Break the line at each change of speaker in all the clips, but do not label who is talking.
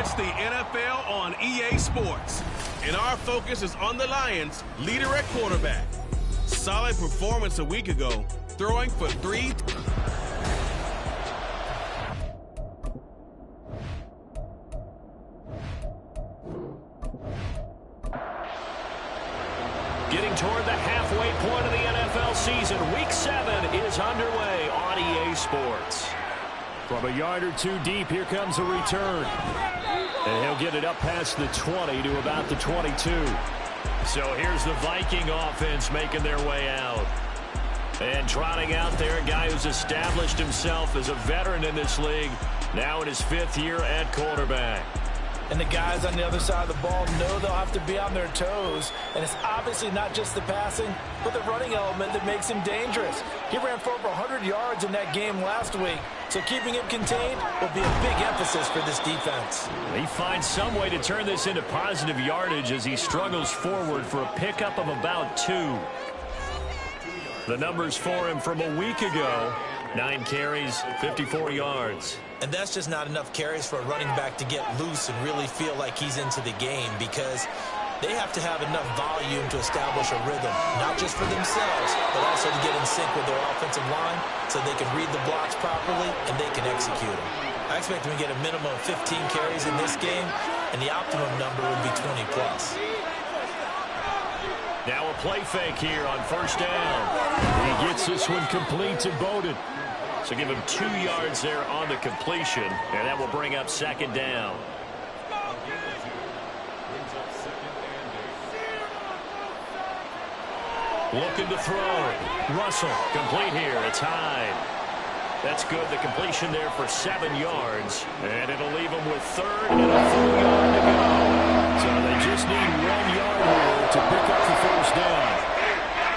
It's the NFL on EA Sports, and our focus is on the Lions' leader at quarterback. Solid performance a week ago, throwing for 3.
Getting toward the halfway point of the NFL season, Week 7 is underway on EA Sports. From a yard or two deep, here comes a return. And he'll get it up past the 20 to about the 22. So here's the Viking offense making their way out. And trotting out there, a guy who's established himself as a veteran in this league, now in his 5th year at quarterback.
And the guys on the other side of the ball know they'll have to be on their toes. And it's obviously not just the passing, but the running element that makes him dangerous. He ran for over 100 yards in that game last week. So keeping him contained will be a big emphasis for this defense.
He finds some way to turn this into positive yardage as he struggles forward for a pickup of about 2. The numbers for him from a week ago: 9 carries, 54 yards.
And that's just not enough carries for a running back to get loose and really feel like he's into the game, because they have to have enough volume to establish a rhythm, not just for themselves, but also to get in sync with their offensive line so they can read the blocks properly and they can execute them. I expect them to get a minimum of 15 carries in this game, and the optimum number would be 20 plus.
Now a play fake here on first down. He gets this one complete to Bowden. So give him 2 yards there on the completion, and that will bring up second down. Looking to throw. Russell, complete here. It's Hyde. That's good. The completion there for 7 yards, and it'll leave him with 3rd and a full yard to go. So they just need 1 yard here to pick up the first down.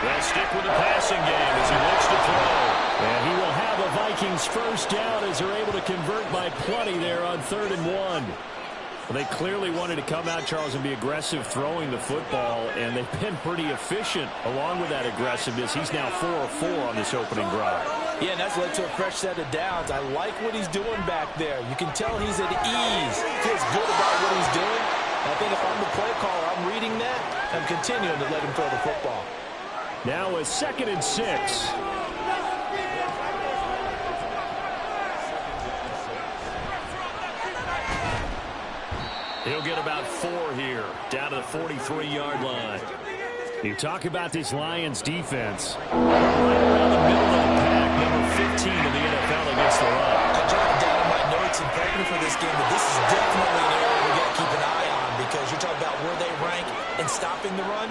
They'll stick with the passing game as he looks to throw. And he will have a Vikings first down as they're able to convert by plenty there on 3rd and 1. Well, they clearly wanted to come out, Charles, and be aggressive throwing the football, and they've been pretty efficient along with that aggressiveness. He's now 4 of 4 on this opening drive.
Yeah, and that's led to a fresh set of downs. I like what he's doing back there. You can tell he's at ease. Feels good about what he's doing. I think if I'm the play caller, I'm reading that. I'm continuing to let him throw the football.
Now a 2nd and 6. He'll get about 4 here, down to the 43-yard line. You talk about this Lions defense. Right around the middle of the pack, number 15 in the NFL against the run.
I jotted down in my notes and prepping for this game, but this is definitely an area we got to keep an eye on, because you're talking about where they rank in stopping the run.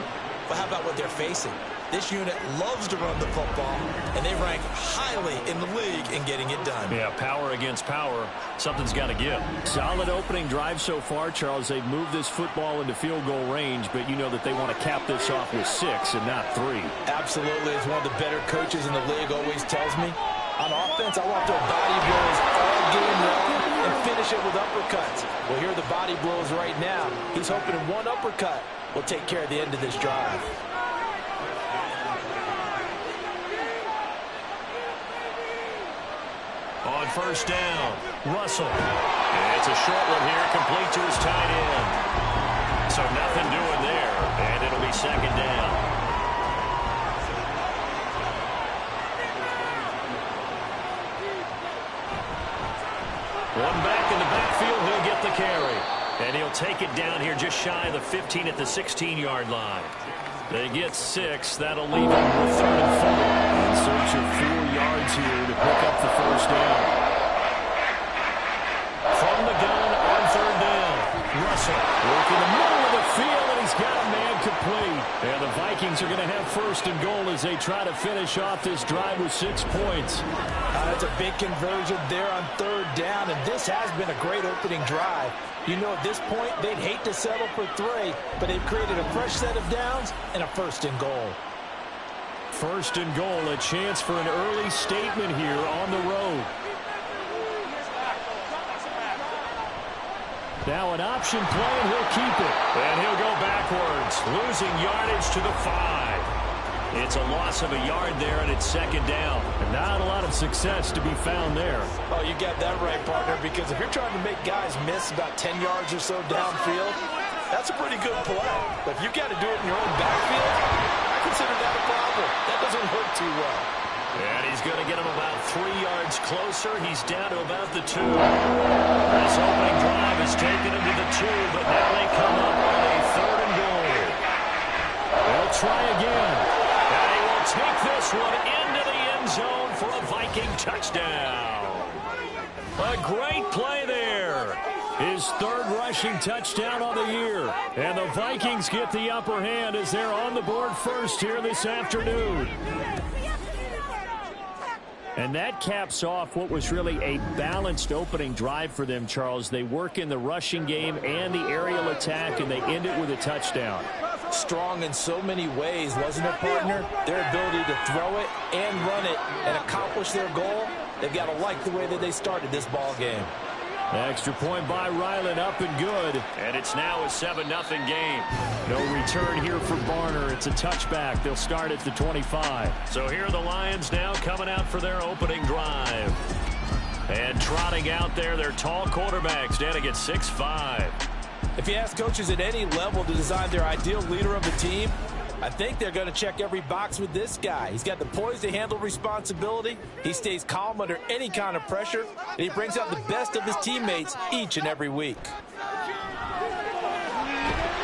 But how about what they're facing? This unit loves to run the football, and they rank highly in the league in getting it done.
Yeah, power against power. Something's got to give. Solid opening drive so far, Charles. They've moved this football into field goal range, but you know that they want to cap this off with 6 and not 3.
Absolutely. As one of the better coaches in the league always tells me, on offense, I want their body blows all game long and finish it with uppercuts. Well, here are the body blows right now. He's hoping one uppercut will take care of the end of this drive.
On first down, Russell. And it's a short one here, complete to his tight end. So nothing doing there, and it'll be second down. One back in the backfield, he'll get the carry. And he'll take it down here just shy of the 15 at the 16-yard line. They get 6. That'll leave them with 3rd and 4. In search of 4 yards here to pick up the first down. From the gun on 3rd down. Russell working the middle of the field, and he's got a man complete. And the Vikings are going to have 1st and goal as they try to finish off this drive with 6 points.
That's a big conversion there on 3rd down, and this has been a great opening drive. You know, at this point, they'd hate to settle for 3, but they've created a fresh set of downs and a 1st and goal.
1st and goal, a chance for an early statement here on the road. Now an option play, and he'll keep it. And he'll go backwards, losing yardage to the 5. It's a loss of a yard there, and it's second down.
And not a lot of success to be found there.
Oh, you got that right, partner, because if you're trying to make guys miss about 10 yards or so downfield, that's a pretty good play. But if you got to do it in your own backfield, I consider that a problem. That doesn't work too well.
And he's going to get him about 3 yards closer. He's down to about the 2. This opening drive has taken him to the 2, but now they come up on a 3rd and goal.
They'll try again.
And he will take this one into the end zone for a Viking touchdown.
A great play there. His 3rd rushing touchdown on the year. And the Vikings get the upper hand as they're on the board first here this afternoon. And that caps off what was really a balanced opening drive for them, Charles. They work in the rushing game and the aerial attack, and they end it with a touchdown.
Strong in so many ways, wasn't it, partner? Their ability to throw it and run it and accomplish their goal, they've got to like the way that they started this ball game.
Extra point by Ryland, up and good.
And it's now a 7-0 game.
No return here for Barner. It's a touchback. They'll start at the 25.
So here are the Lions now coming out for their opening drive. And trotting out there, their tall quarterback standing at 6'5".
If you ask coaches at any level to design their ideal leader of a team, I think they're going to check every box with this guy. He's got the poise to handle responsibility. He stays calm under any kind of pressure, and he brings out the best of his teammates each and every week.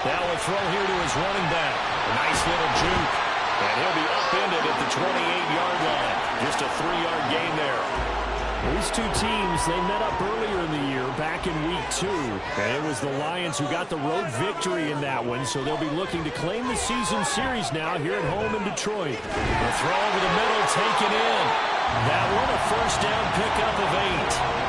Now a throw here to his running back.
A nice little juke. And he'll be upended at the 28-yard line. Just a 3-yard gain there.
These two teams, they met up earlier in the year, back in week 2. And it was the Lions who got the road victory in that one, so they'll be looking to claim the season series now here at home in Detroit.
The throw over the middle, taken in. That one, a first down pickup of 8.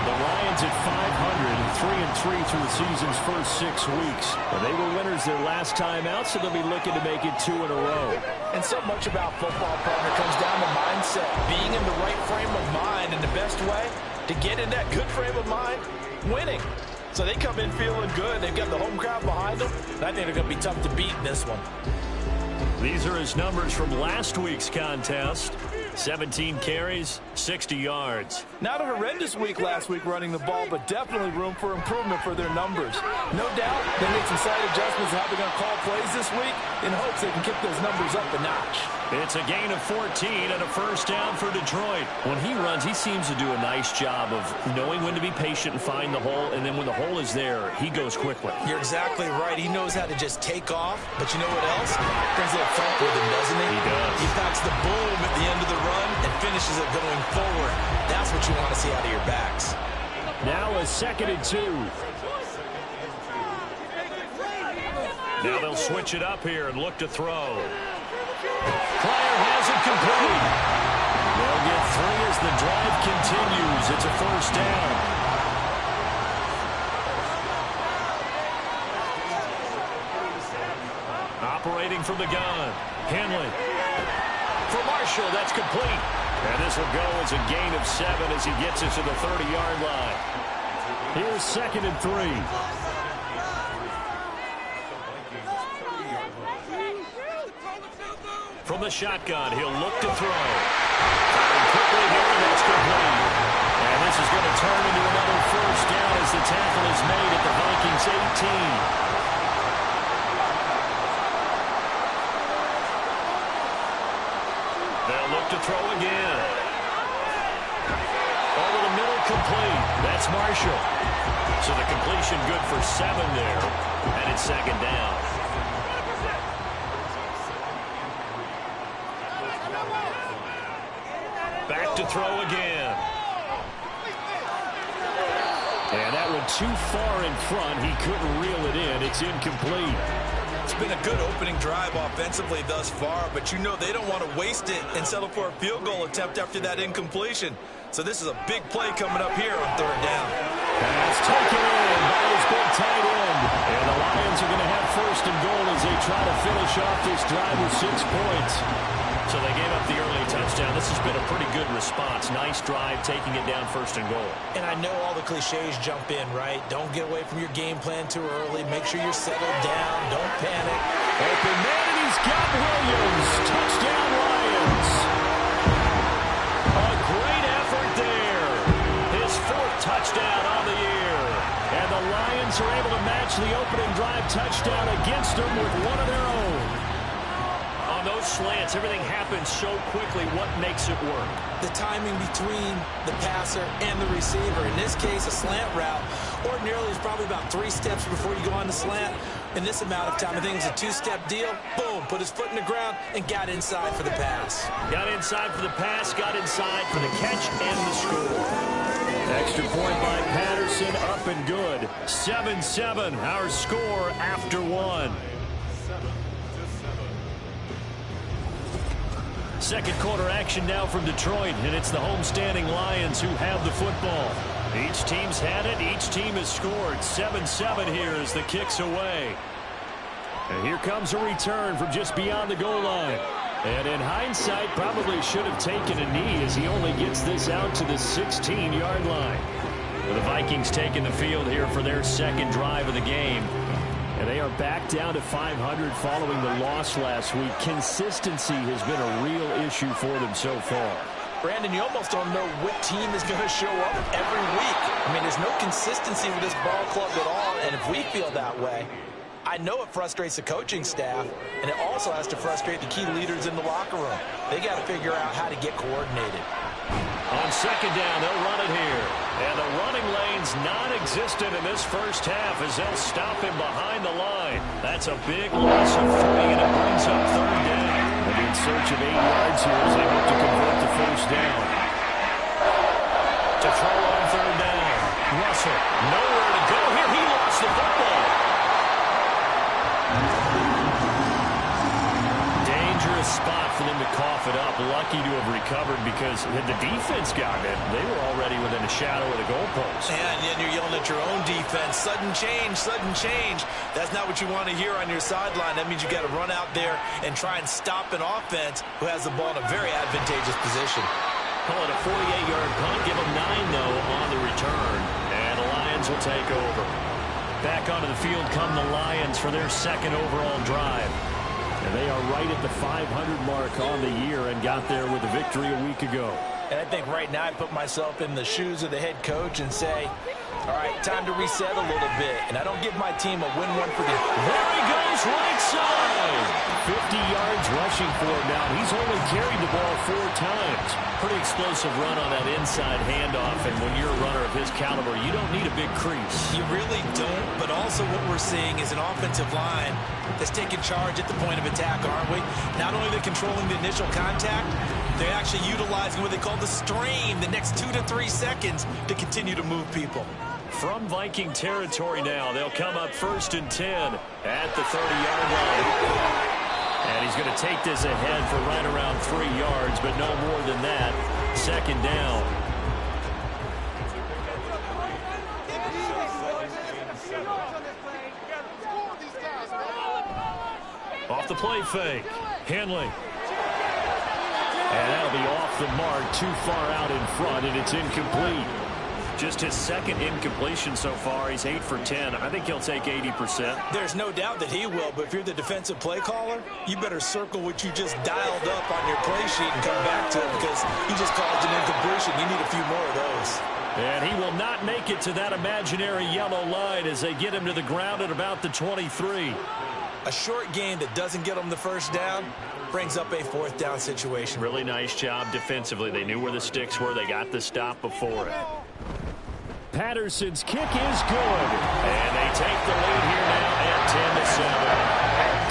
The Lions at 500, 3-3 through the season's first 6 weeks. And they were winners their last time out, so they'll be looking to make it 2 in a row.
And so much about football, partner, comes down to mindset. Being in the right frame of mind, and the best way to get in that good frame of mind, winning. So they come in feeling good. They've got the home crowd behind them. And I think they're going to be tough to beat in this one.
These are his numbers from last week's contest. 17 carries, 60 yards.
Not a horrendous week last week running the ball, but definitely room for improvement for their numbers. No doubt they made some slight adjustments to how they're going to call plays this week in hopes they can kick those numbers up a notch.
It's a gain of 14 and a first down for Detroit.
When he runs, he seems to do a nice job of knowing when to be patient and find the hole, and then when the hole is there, he goes quickly.
You're exactly right. He knows how to just take off, but you know what else? Brings a little front with him, doesn't he?
He does.
He packs the boom at the end of the run and finishes it going forward. That's what you want to see out of your backs.
Now a 2nd and 2.
Now they'll switch it up here and look to throw. Pryor has it complete. They'll get 3 as the drive continues. It's a first down. Operating from the gun. Henley. For Marshall, that's complete. And this will go as a gain of 7 as he gets it to the 30-yard line.
Here's 2nd and 3.
From the shotgun, he'll look to throw. Firing quickly here, and that's complete. And this is going to turn into another first down as the tackle is made at the Vikings 18. They'll look to throw again. Over the middle, complete. That's Marshall. So the completion good for 7 there, and it's second down. Back to throw again.
And that one too far in front. He couldn't reel it in. It's incomplete.
It's been a good opening drive offensively thus far, but you know they don't want to waste it and settle for a field goal attempt after that incompletion. So this is a big play coming up here on 3rd down.
Pass taken in by his big tight end. And the Lions are going to have 1st and goal as they try to finish off this drive with 6 points.
So they gave up the early touchdown. This has been a pretty good response. Nice drive, taking it down 1st and goal.
And I know all the cliches jump in, right? Don't get away from your game plan too early. Make sure you're settled down. Don't panic.
Open man, and he's got Williams. Touchdown, Lions. A great effort there. His 4th touchdown on the year. And the Lions are able to match the opening drive touchdown against them with one of their own. On those slants, everything happens so quickly. What makes it work?
The timing between the passer and the receiver. In this case, a slant route ordinarily is probably about 3 steps before you go on the slant. In this amount of time, I think it's a 2-step deal. Boom, put his foot in the ground and got inside for the pass.
Got inside for the pass, got inside for the catch and the score.
Extra point by Patterson, up and good. 7-7, our score after 1. Second quarter action now from Detroit, and it's the homestanding Lions who have the football. Each team's had it. Each team has scored. 7-7 here as the kick's away. And here comes a return from just beyond the goal line. And in hindsight, probably should have taken a knee as he only gets this out to the 16-yard line. Well, the Vikings taking the field here for their second drive of the game. And they are back down to 500 following the loss last week. Consistency has been a real issue for them so far.
Brandon, you almost don't know what team is going to show up every week. I mean, there's no consistency with this ball club at all, and if we feel that way, I know it frustrates the coaching staff, and it also has to frustrate the key leaders in the locker room. They got to figure out how to get coordinated.
On second down, they'll run it here. And the running lane's non-existent in this first half as they'll stop him behind the line. That's a big loss of 3, and it brings up third down.
And in search of 8 yards here as they look to convert the first down.
To throw on third down. Russell, nowhere to go here. He lost the football. Dangerous spot for them to cough it up. Lucky to have recovered because had the defense gotten it, they were already within a shadow of the goalpost.
And you're yelling at your own defense. Sudden change, sudden change. That's not what you want to hear on your sideline. That means you got to run out there and try and stop an offense who has the ball in a very advantageous position.
Call it a 48-yard punt. Give them 9, though, on the return. And the Lions will take over. Back onto the field come the Lions for their second overall drive.
And they are right at the 500 mark on the year and got there with a victory a week ago.
And I think right now I put myself in the shoes of the head coach and say, all right, time to reset a little bit. And I don't give my team a win-1 for the...
There he goes, right side.
50 yards rushing for him now. He's only carried the ball 4 times.
Pretty explosive run on that inside handoff. And when you're a runner of his caliber, you don't need a big crease.
You really don't. But also what we're seeing is an offensive line that's taking charge at the point of attack, aren't we? Not only are they controlling the initial contact, they're actually utilizing what they call the strain, the next 2 to 3 seconds to continue to move people.
From Viking territory now, they'll come up 1st and 10 at the 30-yard line. And he's going to take this ahead for right around 3 yards, but no more than that. Second down. Off the play fake. Henley. And that'll be off the mark, too far out in front, and it's incomplete. Just his second incompletion so far. He's 8 for 10. I think he'll take 80%.
There's no doubt that he will, but if you're the defensive play caller, you better circle what you just dialed up on your play sheet and come back to it because he just caused an incompletion. You need a few more of those.
And he will not make it to that imaginary yellow line as they get him to the ground at about the 23.
A short game that doesn't get him the first down brings up a 4th down situation.
Really nice job defensively. They knew where the sticks were. They got the stop before it.
Patterson's kick is good.
And they take the lead here now at 10-7.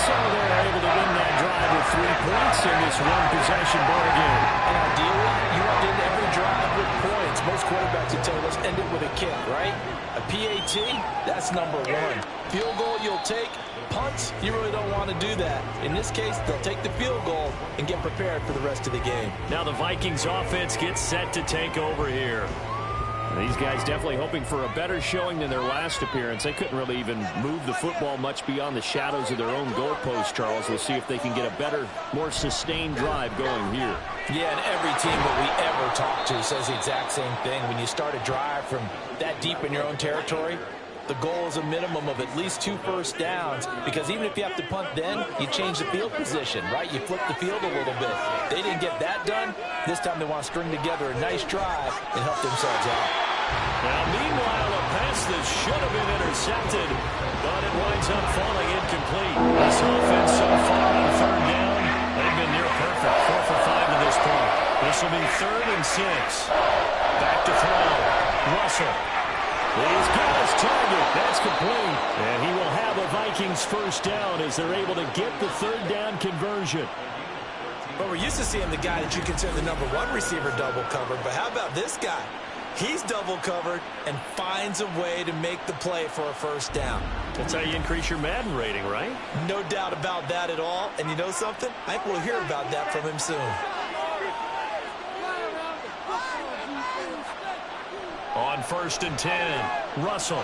So they're able to win that drive with 3 points in this one-possession ball game.
And ideally, you want to end every drive with points. Most quarterbacks would tell you, let's end it with a kick, right? A PAT, that's number 1. Field goal you'll take. Punts, you really don't want to do that. In this case, they'll take the field goal and get prepared for the rest of the game.
Now the Vikings offense gets set to take over here.
These guys definitely hoping for a better showing than their last appearance. They couldn't really even move the football much beyond the shadows of their own goalpost, Charles. We'll see if they can get a better, more sustained drive going here.
Yeah, and every team that we ever talk to says the exact same thing. When you start a drive from that deep in your own territory, the goal is a minimum of at least 2 first downs, because even if you have to punt then, you change the field position, right? You flip the field a little bit. They didn't get that done. This time they want to string together a nice drive and help themselves out.
Now, meanwhile, a pass that should have been intercepted, but it winds up falling incomplete. This offense so far on third down, they've been near perfect, 4 for 5 to this point. This will be 3rd and 6. Back to throw. Russell. He's got his target. That's complete. And he will have a Vikings first down as they're able to get the 3rd down conversion.
But we're used to seeing the guy that you consider the number 1 receiver double covered. But how about this guy? He's double covered and finds a way to make the play for a first down.
That's how you increase your Madden rating, right?
No doubt about that at all. And you know something? I think we'll hear about that from him soon.
On 1st and 10, Russell.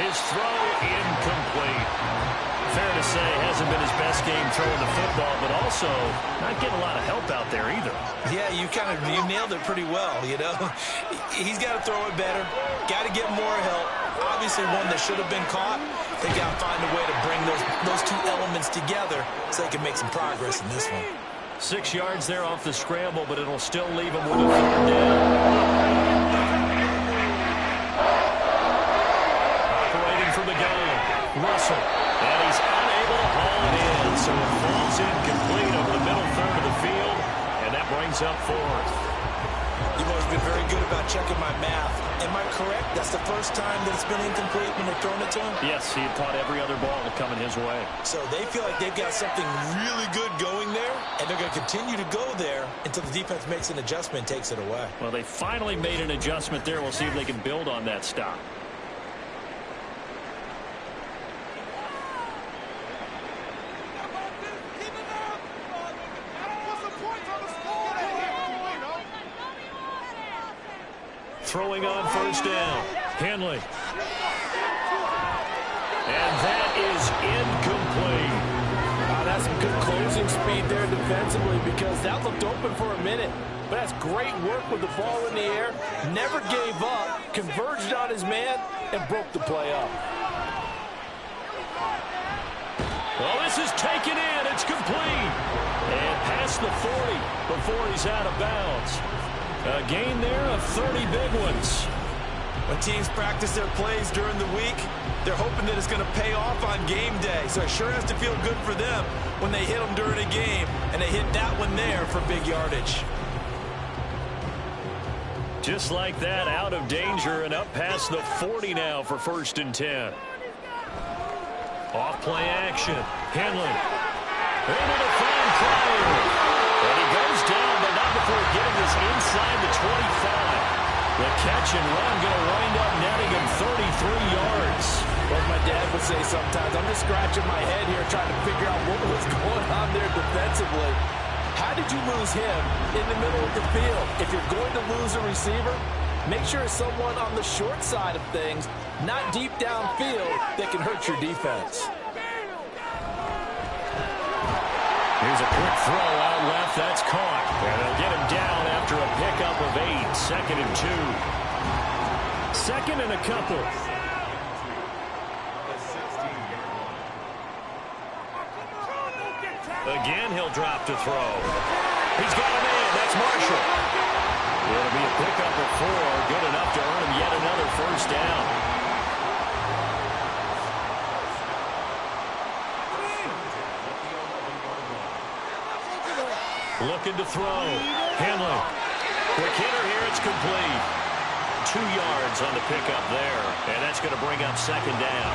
His throw incomplete. Fair to say, hasn't been his best game throwing the football, but also not getting a lot of help out there either.
Yeah, you nailed it pretty well, you know. He's got to throw it better. Got to get more help. Obviously one that should have been caught. They got to find a way to bring those 2 elements together so they can make some progress in this one.
6 yards there off the scramble, but it'll still leave him with a 3rd down. Operating from the gun, Russell. And he's unable to haul it in, so it falls incomplete over the middle third of the field, and that brings up 4th.
You've always been very good about checking my math. Am I correct? That's the first time that it's been incomplete when they're throwing it to him?
Yes, he had caught every other ball coming his way.
So they feel like they've got something really good going there, and they're going to continue to go there until the defense makes an adjustment and takes it away.
Well, they finally made an adjustment there. We'll see if they can build on that stop. Throwing on 1st down. Henley. And that is incomplete.
That's some good closing speed there defensively, because that looked open for a minute. But that's great work with the ball in the air. Never gave up, converged on his man, and broke the play up.
Well, this is taken in. It's complete. And past the 40 before he's out of bounds. A gain there of 30 big ones.
When teams practice their plays during the week, they're hoping that it's going to pay off on game day. So it sure has to feel good for them when they hit them during a game, and they hit that one there for big yardage.
Just like that, out of danger and up past the 40 now for 1st and 10. Off play action. Henley. Able to find Pryor. And he goes down, but not before getting this inside the 25. The catch and run going to wind up netting him 33 yards.
Well, as my dad would say sometimes, I'm just scratching my head here trying to figure out what was going on there defensively. How did you lose him in the middle of the field? If you're going to lose a receiver, make sure it's someone on the short side of things, not deep downfield, that can hurt your defense.
Here's a quick throw out left. That's caught. And they'll get him down after a pickup of 8. 2nd and 2. 2nd and a couple. Again, he'll drop to throw. He's got a man. That's Marshall. It'll be a pickup of 4. Good enough to earn him yet another first down. Looking to throw. Henley. Quick hitter here. It's complete. 2 yards on the pickup there. And that's going to bring up 2nd down.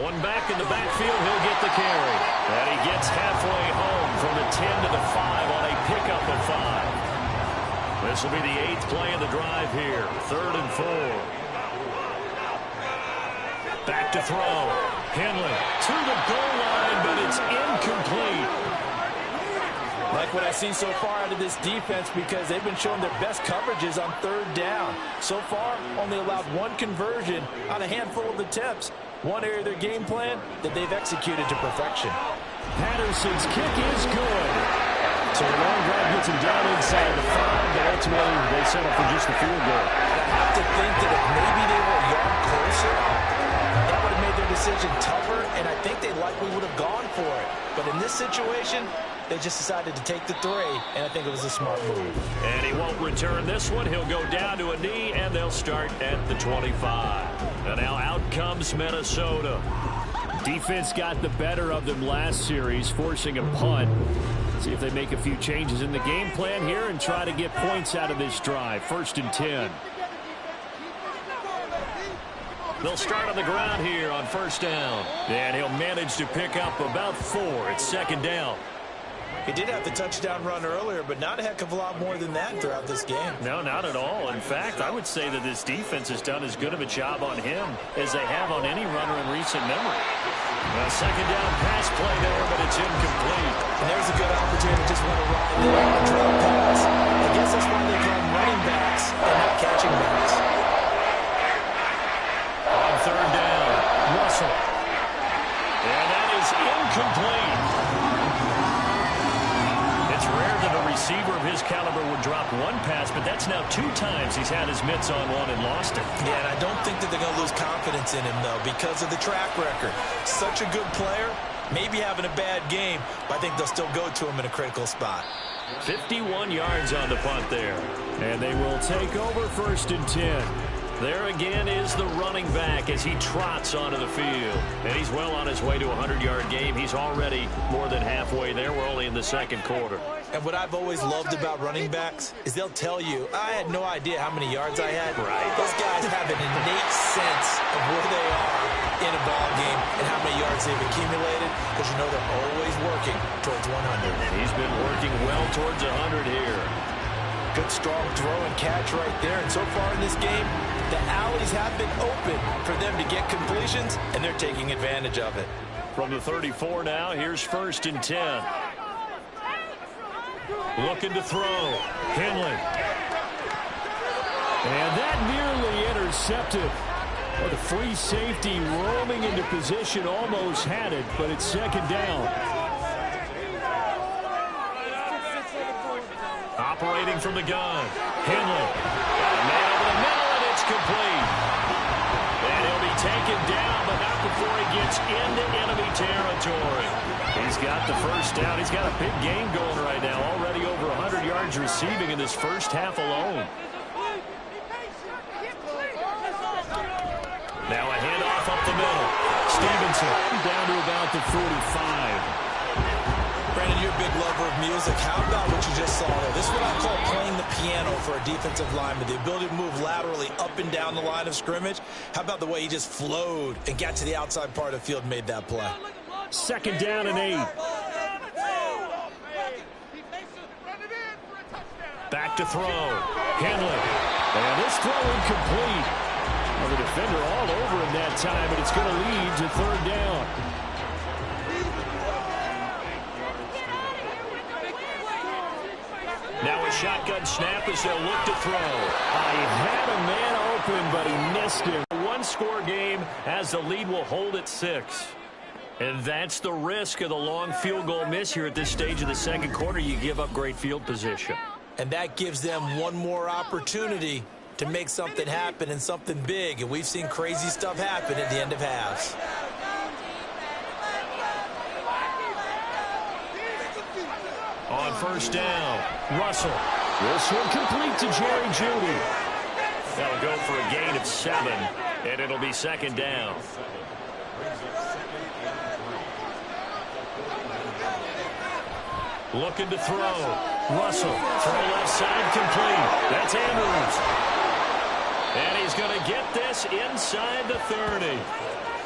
One back in the backfield. He'll get the carry. And he gets halfway home from the 10 to the 5 on a pickup of 5. This will be the 8th play of the drive here. 3rd and 4. Back to throw. Henley to the goal line, but it's incomplete.
Like what I see so far out of this defense, because they've been showing their best coverages on 3rd down. So far, only allowed 1 conversion on a handful of attempts. One area of their game plan that they've executed to perfection.
Patterson's kick is good. So the long drive gets him down inside the 5, but ultimately they settle for just the field goal.
I have to think that if maybe they were a yard closer, that would have made their decision tougher, and I think they likely would have gone for it. But in this situation, they just decided to take the 3, and I think it was a smart move.
And he won't return this one. He'll go down to a knee, and they'll start at the 25. And now out comes Minnesota.
Defense got the better of them last series, forcing a punt. See if they make a few changes in the game plan here and try to get points out of this drive. 1st and 10.
They'll start on the ground here on 1st down. And he'll manage to pick up about 4. It's 2nd down.
He did have the touchdown run earlier, but not a heck of a lot more than that throughout this game.
No, not at all. In fact, I would say that this defense has done as good of a job on him as they have on any runner in recent memory. A 2nd down pass play there, but it's incomplete.
And there's a good opportunity to just want to ride there on a drop pass. I guess that's why they call them running backs and not catching backs.
On 3rd down, Russell. And that is incomplete. It's rare that a receiver of his caliber would drop one pass, but that's now 2 times he's had his mitts on one and lost it.
Yeah, and I don't think that they're going to lose confidence in him, though, because of the track record. Such a good player, maybe having a bad game, but I think they'll still go to him in a critical spot.
51 yards on the punt there.
And they will take over 1st and 10.
There again is the running back as he trots onto the field. And he's well on his way to a 100-yard game. He's already more than halfway there. We're only in the 2nd quarter.
And what I've always loved about running backs is they'll tell you, I had no idea how many yards I had.
Right.
Those guys have an innate sense of where they are in a ball game and how many yards they've accumulated, because you know they're always working towards 100.
And he's been working well towards 100 here.
Good strong throw and catch right there. And so far in this game, the alleys have been open for them to get completions, and they're taking advantage of it.
From the 34 now, here's 1st and 10. Looking to throw. Henley.
And that nearly intercepted. Well, the free safety roaming into position almost had it, but it's 2nd down.
Operating from the gun. Henley. Man over the middle, and it's complete. And he'll be taken down, but not before he gets into enemy territory. He's got the 1st down. He's got a big game going right now. Already over 100 yards receiving in this first half alone. Now a handoff up the middle. Stevenson
down to about the 45.
Brandon, you're a big lover of music. How about what you just saw there? This is what I call playing the piano for a defensive lineman. The ability to move laterally up and down the line of scrimmage. How about the way he just flowed and got to the outside part of the field and made that play?
2nd down and 8.
back to throw. Henley. And this throw incomplete. Well, the defender all over him that time, but it's going to lead to 3rd down. Now a shotgun snap as they'll look to throw.
He had a man open, but he missed him.
One-score game as the lead will hold at 6. And that's the risk of the long field goal miss here at this stage of the second quarter. You give up great field position.
And that gives them one more opportunity to make something happen and something big. And we've seen crazy stuff happen at the end of halves.
On 1st down, Russell.
This one complete to Jerry Jeudy.
They'll go for a gain of 7, and it'll be 2nd down. Looking to throw. Russell from the left side, complete. That's Andrews. And he's going to get this inside the 30.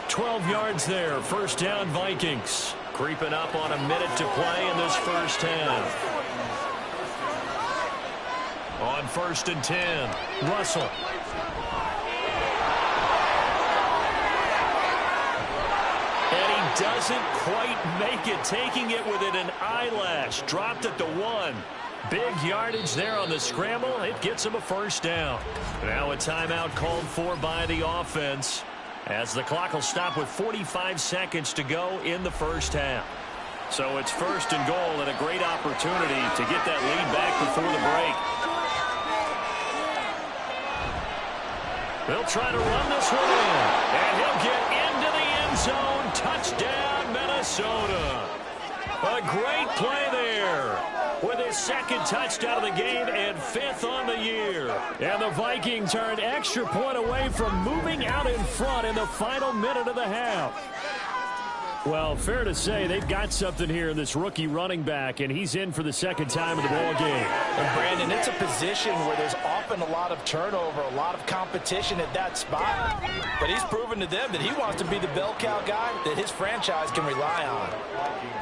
12 yards there. 1st down, Vikings. Creeping up on a minute to play in this first half. On 1st and 10, Russell. And he doesn't quite make it, taking it within an eyelash. Dropped at the 1. Big yardage there on the scramble. It gets him a 1st down. Now a timeout called for by the offense, as the clock will stop with 45 seconds to go in the first half. So it's 1st and goal and a great opportunity to get that lead back before the break. They'll try to run this one in. And he'll get into the end zone. Touchdown, Minnesota. A great play there with his 2nd touchdown of the game and 5th on the year. And the Vikings are an extra point away from moving out in front in the final minute of the half. Well, fair to say they've got something here in this rookie running back, and he's in for the 2nd time of the ball game.
And Brandon, it's a position where there's often a lot of turnover, a lot of competition at that spot. But he's proven to them that he wants to be the bell cow guy that his franchise can rely on.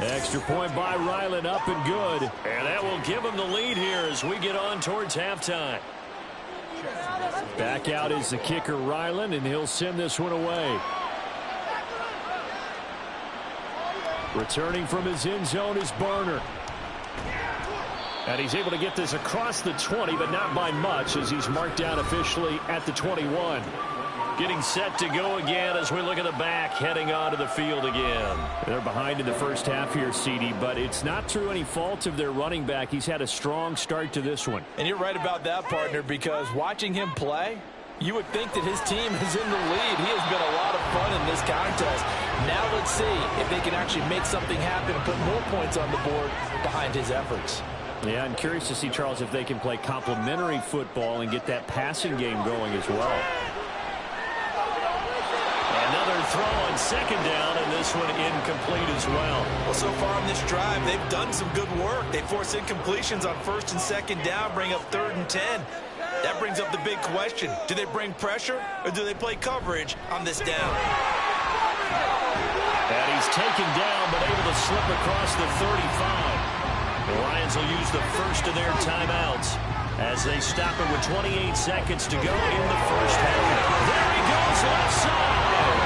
Extra point by Ryland, up and good.
And that will give him the lead here as we get on towards halftime.
Back out is the kicker, Ryland, and he'll send this one away. Returning from his end zone is Barner. And he's able to get this across the 20, but not by much, as he's marked down officially at the 21.
Getting set to go again as we look at the back, heading onto the field again.
They're behind in the first half here, CD, but it's not through any fault of their running back. He's had a strong start to this one.
And you're right about that, partner, because watching him play, you would think that his team is in the lead. He has been a lot of fun in this contest. Now let's see if they can actually make something happen and put more points on the board behind his efforts.
Yeah, I'm curious to see, Charles, if they can play complementary football and get that passing game going as well.
Another throw on 2nd down, and this one incomplete as well.
Well, so far on this drive, they've done some good work. They force incompletions on 1st and 2nd down, bring up 3rd and 10. That brings up the big question. Do they bring pressure, or do they play coverage on this down?
And he's taken down, but able to slip across the 35. The Lions will use the first of their timeouts as they stop it with 28 seconds to go in the first half. There he goes, left side.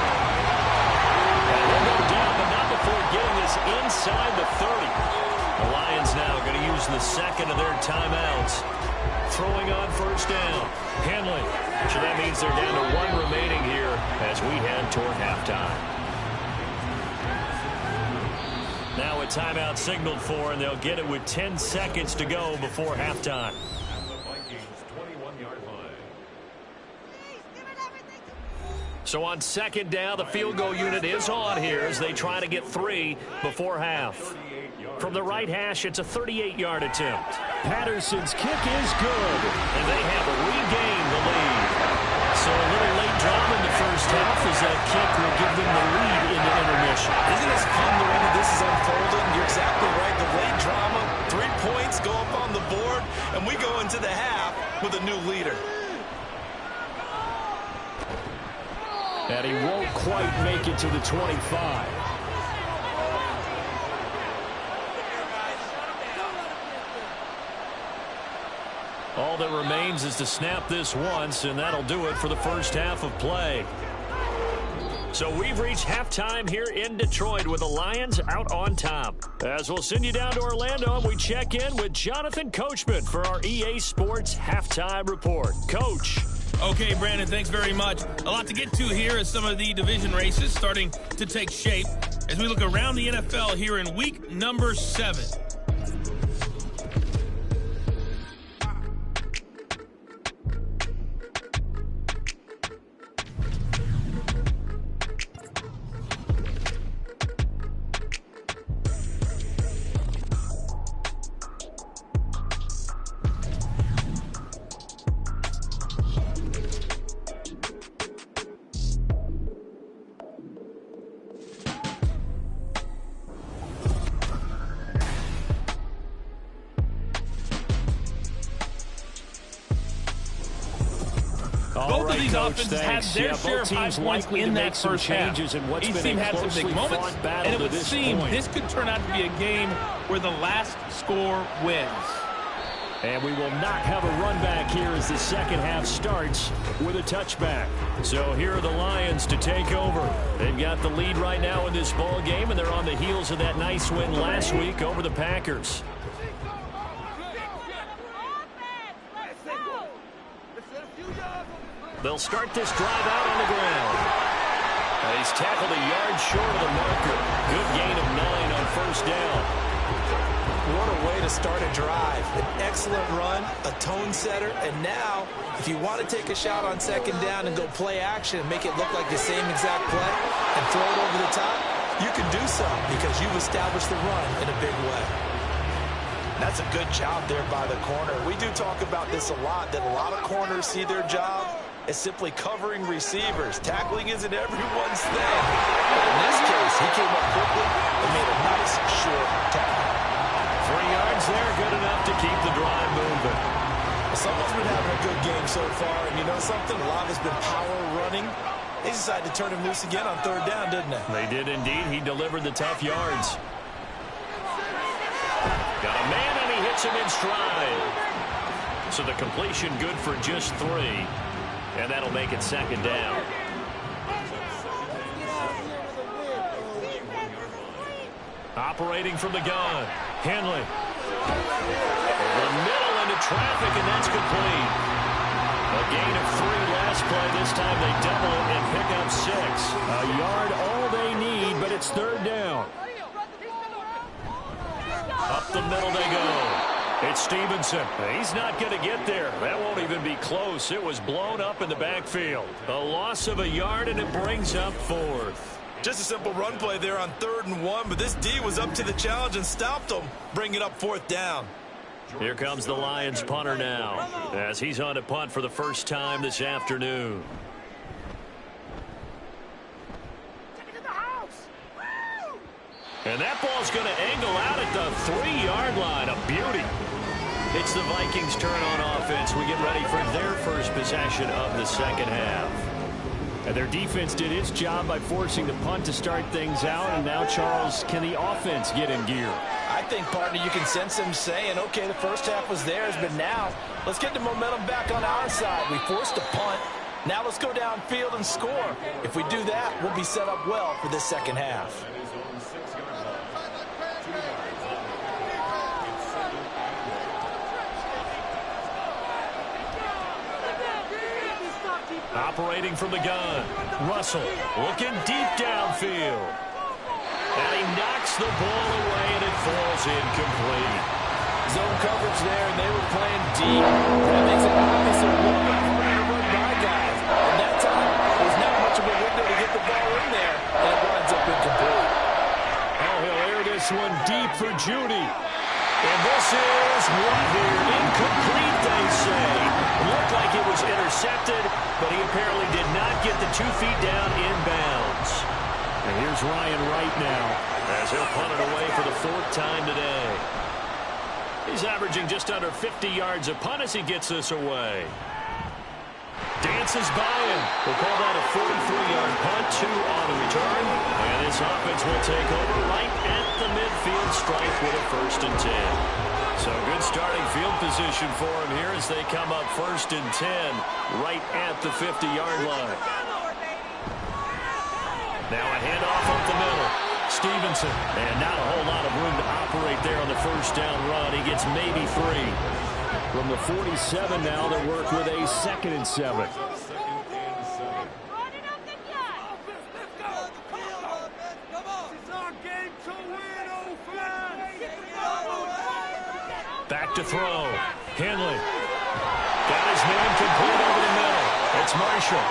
And he'll go down, but not before getting this inside the 30. The Lions now going to use the 2nd of their timeouts. Throwing on 1st down. Henley. So that means they're down to 1 remaining here as we head toward halftime. Now a timeout signaled for, and they'll get it with 10 seconds to go before halftime. So on 2nd down, the field goal unit is on here as they try to get 3 before half. From the right hash, it's a 38-yard attempt.
Patterson's kick is good.
And they have regained the lead. So a little late drama in the first half as that kick will give them the lead into intermission.
Isn't this fun the way that this is unfolding? You're exactly right. The late drama, 3 points go up on the board, and we go into the half with a new leader.
And he won't quite make it to the 25.
All that remains is to snap this once, and that'll do it for the first half of play. So we've reached halftime here in Detroit with the Lions out on top. As we'll send you down to Orlando, and we check in with Jonathan Coachman for our EA Sports Halftime Report. Coach.
Okay, Brandon, thanks very much. A lot to get to here as some of the division races starting to take shape as we look around the NFL here in week number 7. Both of these offenses had their share of high points in that first half. Each team had some big moments, and it would seem this could turn out to be a game where the last score wins.
And we will not have a run back here as the second half starts with a touchback.
So here are the Lions to take over. They've got the lead right now in this ball game, and they're on the heels of that nice win last week over the Packers. They'll start this drive out on the ground. And he's tackled a yard short of the marker. Good gain of 9 on first down.
What a way to start a drive. An excellent run, a tone setter, and now, if you want to take a shot on second down and go play action and make it look like the same exact play and throw it over the top, you can do so because you've established the run in a big way. That's a good job there by the corner. We do talk about this a lot, that a lot of corners see their job as simply covering receivers. Tackling isn't everyone's thing. But in this case, he came up quickly and made a nice, short tackle.
3 yards there, good enough to keep the drive moving.
Someone's been having a good game so far, and you know something? A lot of it's been power running. They decided to turn him loose again on third down, didn't they?
They did indeed. He delivered the tough yards. Got a man, and he hits him in stride. So the completion good for just 3, and that'll make it second down. Operating from the gun, Henley. Over the middle into traffic, and that's complete. A gain of 3 last play. This time they double it and pick up 6.
A yard all they need, but it's third down.
Up the middle they go. It's Stevenson. He's not going to get there. That won't even be close. It was blown up in the backfield. A loss of a yard, and it brings up 4th.
Just a simple run play there on 3rd and 1, but this D was up to the challenge and stopped them, bringing up 4th down.
Here comes the Lions punter now, as he's on to punt for the first time this afternoon. And that ball's going to angle out at the 3-yard line. A beauty. It's the Vikings' turn on offense. We get ready for their first possession of the second half.
And their defense did its job by forcing the punt to start things out. And now, Charles, can the offense get in gear?
I think, partner, you can sense them saying, okay, the first half was theirs, but now let's get the momentum back on our side. We forced a punt. Now let's go downfield and score. If we do that, we'll be set up well for this second half.
Operating from the gun, Russell looking deep downfield. And he knocks the ball away, and it falls incomplete.
Zone coverage there, and they were playing deep. That makes it obvious a little bit harder to run by guys. And that time, there's not much of a window to get the ball in there, and it winds up incomplete.
Oh, he'll air this one deep for Judy.
And this is what here? Incomplete, they say. Looked like it was intercepted, but he apparently did not get the 2 feet down inbounds.
And here's Ryan Wright now,
as he'll punt it away for the 4th time today. He's averaging just under 50 yards a punt as he gets this away. Dances by him. We'll call that a 43-yard punt, 2 on the return. And this offense will take over right at the midfield stripe with a 1st and 10. So good starting field position for him here as they come up 1st and 10 right at the 50-yard line. Now a handoff up the middle. Stevenson. And not a whole lot of room to operate there on the 1st down run. He gets maybe 3.
From the 47 now, they work with a 2nd and 7.
Back to throw. Henley. Got his man complete over the middle. It's Marshall.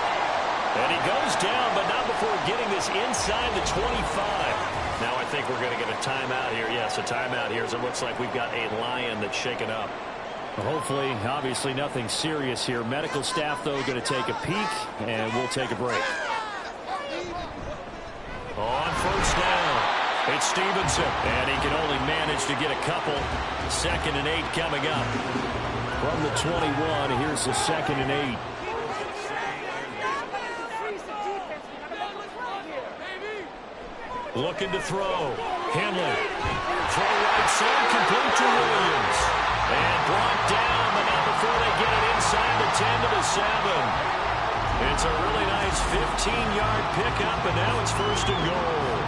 And he goes down, but not before getting this inside the 25. Now I think we're going to get a timeout here. Yes, a timeout here as it looks like we've got a Lion that's shaken up.
Well, hopefully, obviously nothing serious here. Medical staff, though, going to take a peek, and we'll take a break.
On 1st down, it's Stevenson. And he can only manage to get a couple. 2nd and 8 coming up.
From the 21, here's the 2nd and 8.
Looking to throw. Henley. Throw right side, complete to Williams. And brought down, but not before they get it inside the 10 to the 7. It's a really nice 15-yard pickup, and now it's 1st and goal.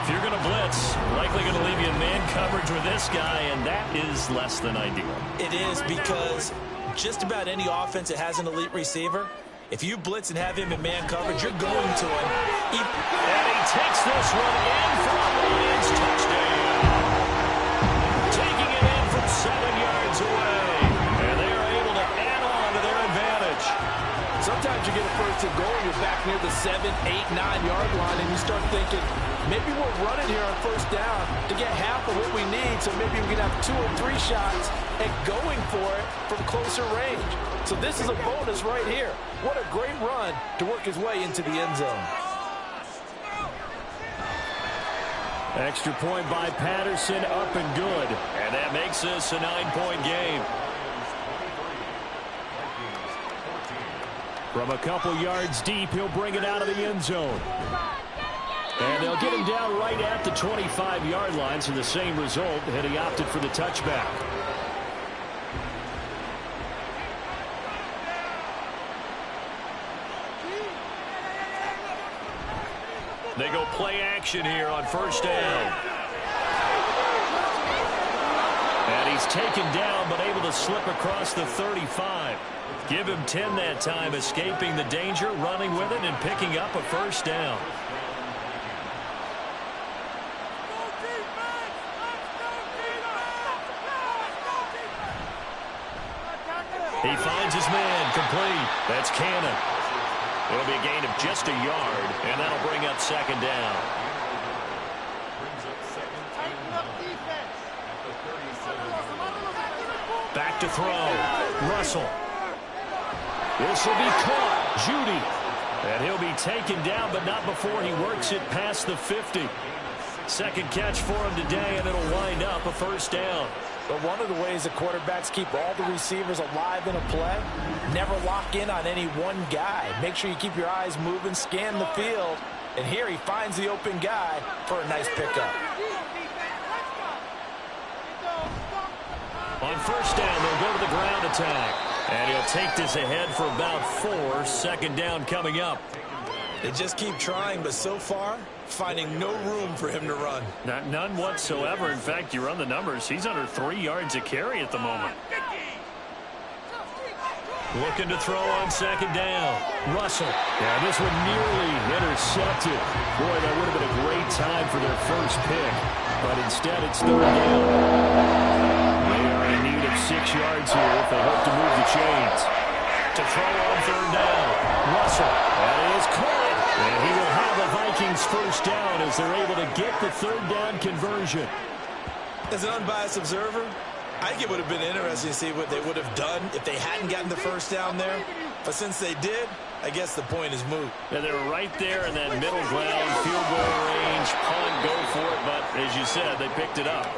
If you're going to blitz, likely going to leave you in man coverage with this guy, and that is less than ideal.
It is, because just about any offense that has an elite receiver, if you blitz and have him in man coverage, you're going to him.
And he takes this one in for a Lions touchdown.
back near the 7, 8, 9-yard line, and you start thinking, maybe we're running here on first down to get half of what we need, so maybe we can have 2 or 3 shots and going for it from closer range. So this is a bonus right here. What a great run to work his way into the end zone.
Extra point by Patterson, up and good.
And that makes this a 9-point game.
From a couple yards deep, he'll bring it out of the end zone. And they'll get him down right at the 25-yard line, so the same result, and he opted for the touchback.
They go play action here on first down.
And he's taken down, but able to slip across the 35.
Give him 10 that time, escaping the danger, running with it, and picking up a first down. He finds his man, complete. That's Cannon. It'll be a gain of just a yard, and that'll bring up second down.
Back to throw. Russell. This will be caught. Judy. And he'll be taken down, but not before he works it past the 50. Second catch for him today, and it'll wind up a first down.
But one of the ways that quarterbacks keep all the receivers alive in a play, never lock in on any one guy. Make sure you keep your eyes moving, scan the field. And here he finds the open guy for a nice pickup.
On first down, they'll go to the ground attack. And he'll take this ahead for about 4. Second down coming up.
They just keep trying, but so far, finding no room for him to run.
None whatsoever. In fact, you run the numbers. He's under 3 yards a carry at the moment. Looking to throw on second down.
Russell. Yeah, this one nearly intercepted. Boy, that would have been a great time for their first pick. But instead, it's third down. They are in need of 6 yards here if they hope to move the chains.
To throw on third down.
Russell. That is caught. And he will have the Vikings first down as they're able to get the third down conversion.
As an unbiased observer, I think it would have been interesting to see what they would have done if they hadn't gotten the first down there. But since they did, I guess the point is moot.
Yeah, they're right there in that middle ground, field goal range, punt, go for it. But as you said, they picked it up.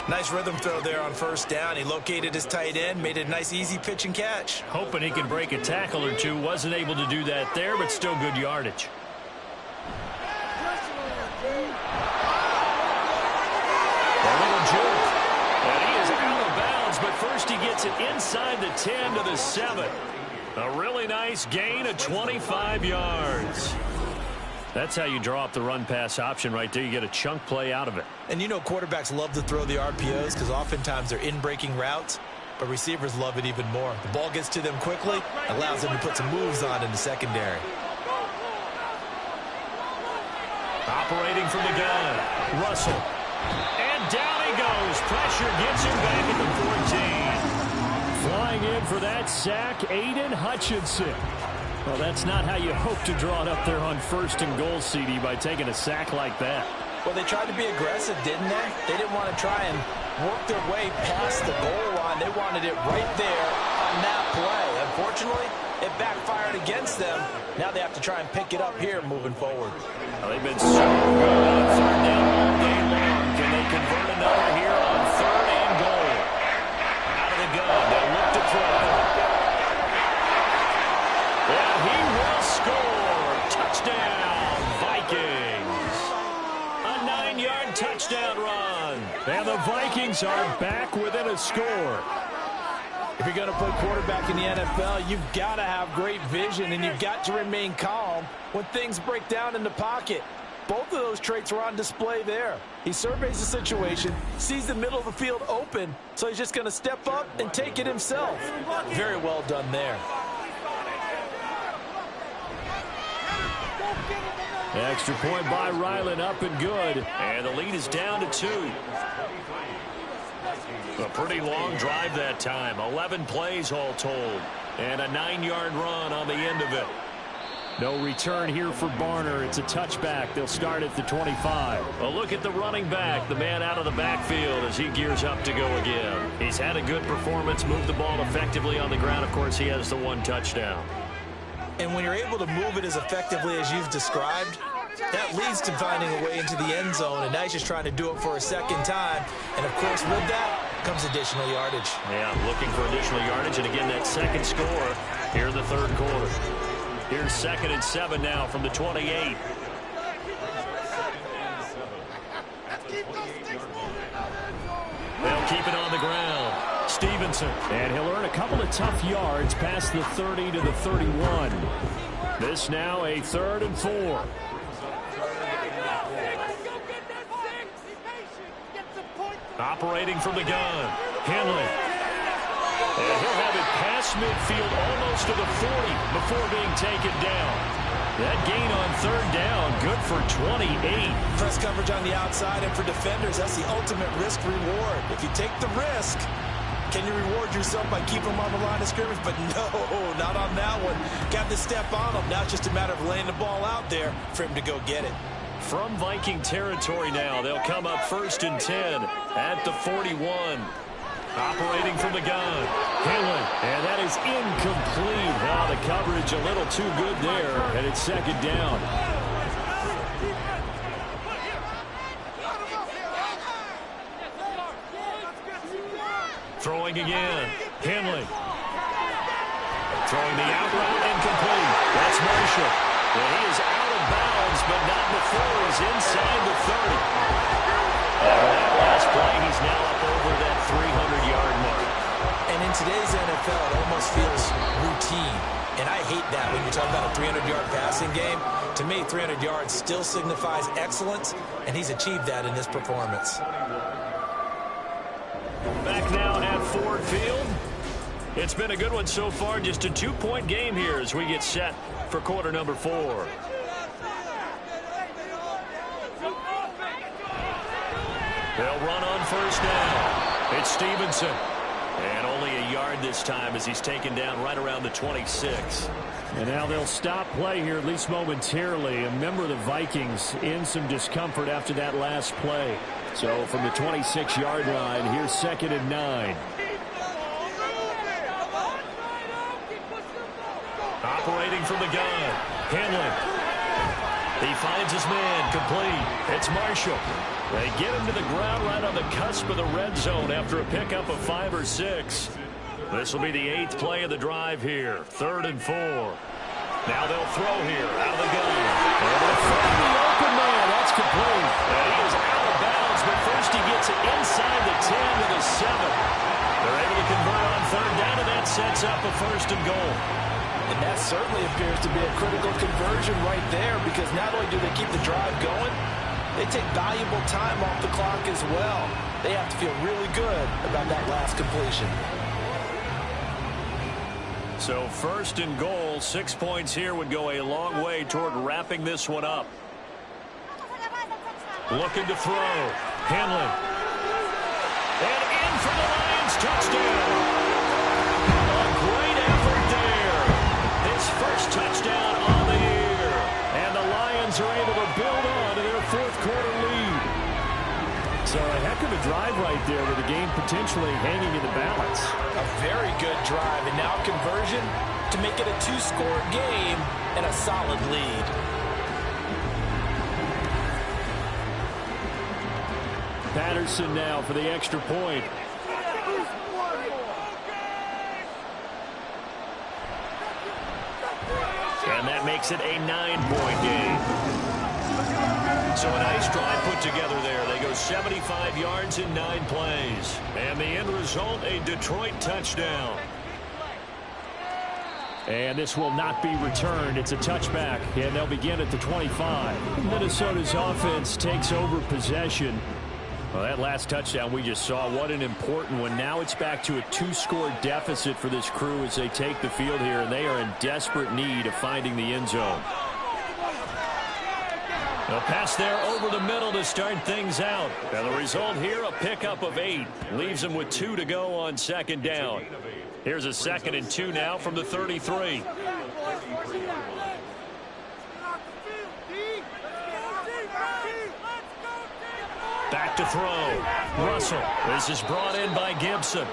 Nice rhythm throw there on first down. He located his tight end, made a nice easy pitch and catch.
Hoping he could break a tackle or two. Wasn't able to do that there, but still good yardage.
A little juke. And he is out of bounds, but first he gets it inside the 10 to the 7.
A really nice gain of 25 yards.
That's how you draw up the run-pass option right there. You get a chunk play out of it.
And you know quarterbacks love to throw the RPOs because oftentimes they're in-breaking routes, but receivers love it even more. The ball gets to them quickly, allows them to put some moves on in the secondary.
Operating from the gun, Russell. And down he goes. Pressure gets him back at the 14. Flying in for that sack, Aiden Hutchinson. Well, that's not how you hope to draw it up there on first and goal, CD, by taking a sack like that.
Well, they tried to be aggressive, didn't they? They didn't want to try and work their way past the goal line. They wanted it right there on that play. Unfortunately, it backfired against them. Now they have to try and pick it up here moving forward.
Well, they've been so good on third down all day long. Can they convert another here on third and goal? Out of the gun, they'll look to throw. And he will score. Touchdown, Vikings. A 9-yard touchdown run.
And the Vikings are back within a score.
If you're going to play quarterback in the NFL, you've got to have great vision, and you've got to remain calm when things break down in the pocket. Both of those traits were on display there. He surveys the situation, sees the middle of the field open, so he's just going to step up and take it himself. Very well done there.
Extra point by Ryland, up and good.
And the lead is down to 2. A pretty long drive that time. 11 plays all told. And a 9-yard run on the end of it.
No return here for Barner. It's a touchback. They'll start at the 25.
A look at the running back, the man out of the backfield as he gears up to go again. He's had a good performance, moved the ball effectively on the ground. Of course, he has the 1 touchdown.
And when you're able to move it as effectively as you've described, that leads to finding a way into the end zone, and now he's just trying to do it for a second time. And, of course, with that comes additional yardage.
Yeah, looking for additional yardage, and again, that second score here in the third quarter. Here's 2nd and 7 now from the 28. They'll keep it on the ground.
Stevenson. And he'll earn a couple of tough yards past the 30 to the 31. This now a 3rd and 4.
Operating from the gun. Henley. And he'll have it past midfield almost to the 40 before being taken down. That gain on 3rd down, good for 28.
Press coverage on the outside, and for defenders, that's the ultimate risk-reward. If you take the risk, can you reward yourself by keeping them on the line of scrimmage? But no, not on that one. Got to step on them. Now it's just a matter of laying the ball out there for him to go get it.
From Viking territory now, they'll come up 1st and 10 at the 41. Operating from the gun.
Henley. And that is incomplete. Now the coverage a little too good there, and it's 2nd down.
Throwing again. Henley. Throwing the out route incomplete. That's Marshall. And he is out of bounds, but not before he's inside the 30. After that last play, he's now up over that 300-yard mark.
And in today's NFL, it almost feels routine. And I hate that when you talk about a 300-yard passing game. To me, 300 yards still signifies excellence, and he's achieved that in this performance.
Back now at Ford Field. It's been a good one so far. Just a 2-point game here as we get set for quarter number 4. They'll run on 1st down. It's Stevenson. And only a yard this time as he's taken down right around the 26.
And now they'll stop play here, at least momentarily. A member of the Vikings in some discomfort after that last play. So from the 26-yard line, here's 2nd and 9.
Operating from the gun. Henley. He finds his man complete. It's Marshall. They get him to the ground right on the cusp of the red zone after a pickup of 5 or 6. This will be the 8th play of the drive here. 3rd and 4. Now they'll throw here out of the gun. And they'll find the open man. That's complete. And he is out of bounds, but first he gets it inside the 10 to the 7. They're able to convert on 3rd down, and that sets up a 1st and goal.
And that certainly appears to be a critical conversion right there, because not only do they keep the drive going, they take valuable time off the clock as well. They have to feel really good about that last completion.
So 1st and goal, 6 points here would go a long way toward wrapping this one up. Looking to throw. Henley. And in for the Lions, touchdown. A great effort there. His first touchdown on the year.
And the Lions are able to build on to their 4th quarter lead. So a heck of a drive right there with the game potentially hanging in the balance.
A very good drive, and now conversion to make it a 2-score game and a solid lead.
Patterson now for the extra point.
And that makes it a 9-point game. So a nice drive put together there. They go 75 yards in 9 plays. And the end result, a Detroit touchdown.
And this will not be returned. It's a touchback, and they'll begin at the 25. Minnesota's offense takes over possession. Well, that last touchdown we just saw, what an important one. Now it's back to a 2-score deficit for this crew as they take the field here, and they are in desperate need of finding the end zone.
A pass there over the middle to start things out. And the result here, a pickup of 8. Leaves them with 2 to go on 2nd down. Here's a 2nd and 2 now from the 33. Back to throw. Russell. This is brought in by Gibson.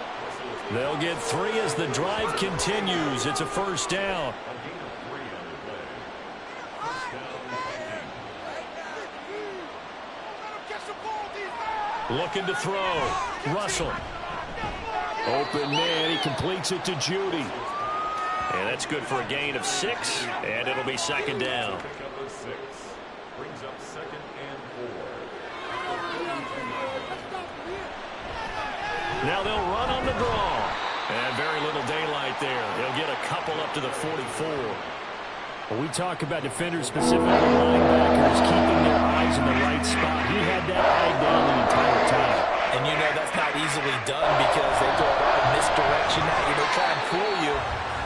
They'll get 3 as the drive continues. It's a first down. Looking to throw. Russell. Open man. He completes it to Judy. And that's good for a gain of 6, and it'll be second down. Now they'll run on the draw. And very little daylight there. They'll get a couple up to the 44.
When we talk about defenders, specifically linebackers, keeping their eyes in the right spot. He had that eye down the entire time.
And you know that's not easily done because they throw a lot of misdirection at you. They try and fool you